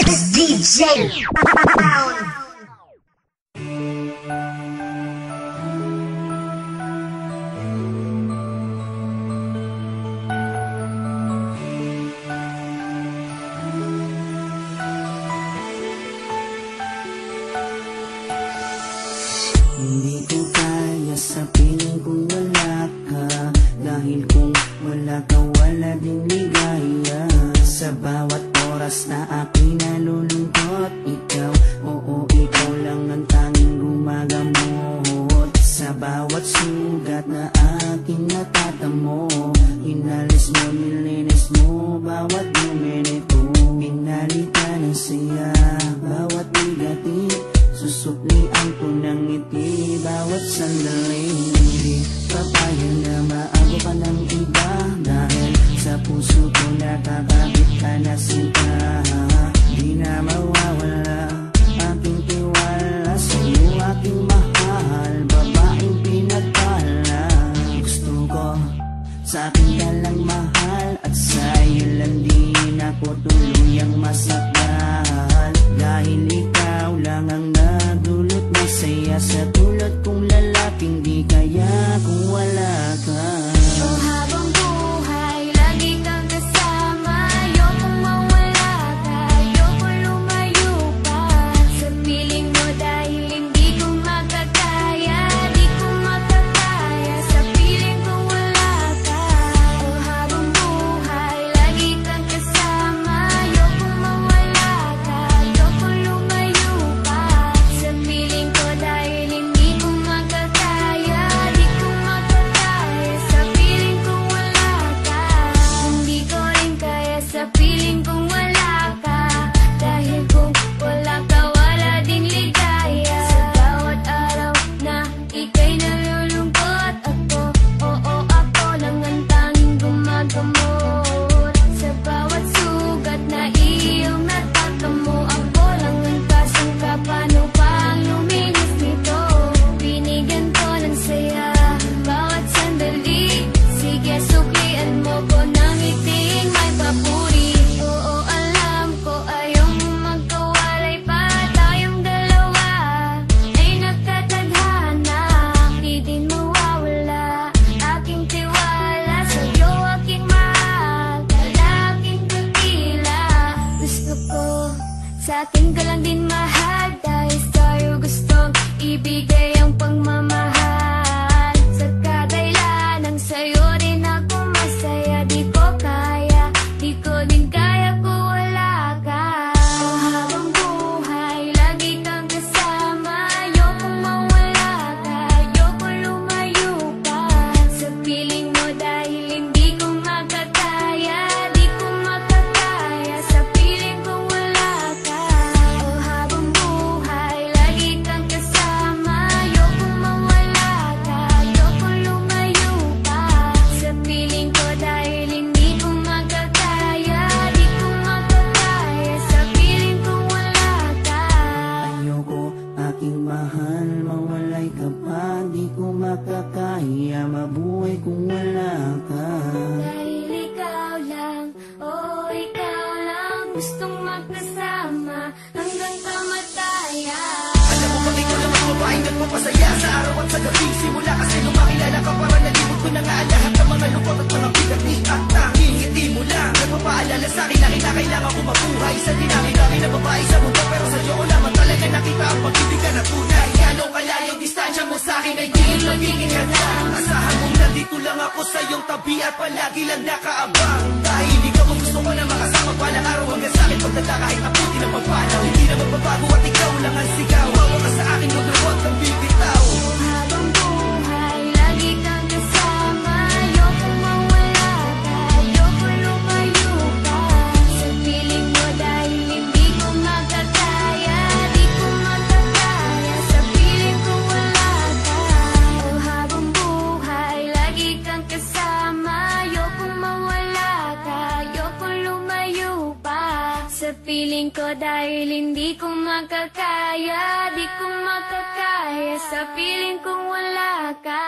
DJ Hindi ko kaya sa piling kung wala ka, dahil kung wala ka wala din ligaya. Sa bawat oras na ako'y nalulungkot, ikaw, oo ikaw lang ang tanging gumagamot. Sa bawat sugat na aking natatamo, inalis mo, nilinis mo bawat minuto. Pinalitan ng saya bawat bigatin, susuklian ko ng ngiti bawat sandali. Hindi papayag na maago ka ng iba, dahil sa puso ko nakakabit ka na sinta. Di na mawawala aking tiwala sa'yo, aking mahal, babaeng pinagpala. Gusto ko sa akin ka lang mahal, at sa'yo lang din ako tuluyang masakal. Dahil ikaw lang ang nagdulot ng saya sa tulad kong lalaking di kaya kung wala ka. Oh, habang buhay, lagi kang kasama. Ayokong mawala ka, ayokong lumayo pa sa piling mo, dahil hindi ko makakaya, di ko makakaya sa piling kong wala ka. Oh, habang buhay, lagi kang kasama. Ayokong mawala ka, ayokong lumayo pa sa piling ko, dahil hindi ko makakaya, di ko makakaya sa piling kong wala ka. Hindi ko rin kaya sa piling kong wala ka, dahil kung wala ka wala din ligaya. Sa bawat araw na ika'y nalulungkot, ako, oo ako lang ang tanging gumagamot. Sa bawat sugat na iyong natatamo, ako lang ang kasangka. Paano pa ang luminis nito? Binigyan ko ng saya bawat sandali. Sige, suklian mo ko ng ngiting may papuri. Oo, alam ko ayaw mo magkawalay pa, tayong dalawa ay nagkatadhana. Di din mawawala aking tiwala sa'yo, aking mahal, lalaking dakila. Gusto ko sa akin ka lang din mahal, dahil sa'yo gustong ibigay ang pagmamahal. Sa kagailan ng sa'yo rin ako masaya, di ko kaya, di ko din kaya kung wala ka. Oh, habang buhay, lagi kang kasama. Ayokong mawala ka, ayokong lumayo pa sa piling mo, dahil hindi ko makakaya, di ko makakaya sa piling kong wala ka. Oh, habang buhay, lagi kang kasama. Ayokong mawala ka, ayokong lumayo pa sa piling ko, dahil hindi ko makakaya, di ko makakaya sa piling kong wala ka. Ayoko aking mahal, mawalay ka pa, di ko makakaya mabuhay kung wala ka. Dahil ikaw lang, oh ikaw lang, gustong magkasama hanggang kamatayan. Alam mo bang ikaw lang ang babaeng nagpapasaya sa araw at sa gabi? Simula kasi nung makilala ka, para nalimot ko na nga ang lahat ng mga lungkot at mga bigat ni at tanging ngiti mo lang nagpapaalala sa'kin na kailangan ko mabuhay sa dinami-dami na babae sa mundo. Pero sa'yo ko lamang talaga nakita ang pag-ibig na tunay. Gano'ng kalayo distansya mo sa'kin ay di magiging hadang. Asahan mong nandito lang ako sa iyong tabi at palagi lang nakaabang. Dahil ikaw ang gusto ko na makasama palang araw hanggang sa'kin pagdala kahit abuti ng pagpanaw. Hindi na magbabago at ikaw lang ang sigaw. Hawa ka sa aking lulubot ng bibitaw. Habang buhay, lagi kang kasama. Ayokong mawala ka, ayokong lumayo pa sa piling mo, dahil hindi ko makakaya, di ko makakaya sa piling kong wala ka. Oh, habang buhay, lagi kang kasama. Ayokong mawala ka, ayokong lumayo pa sa piling ko, dahil hindi ko makakaya, di ko makakaya sa piling kong wala ka.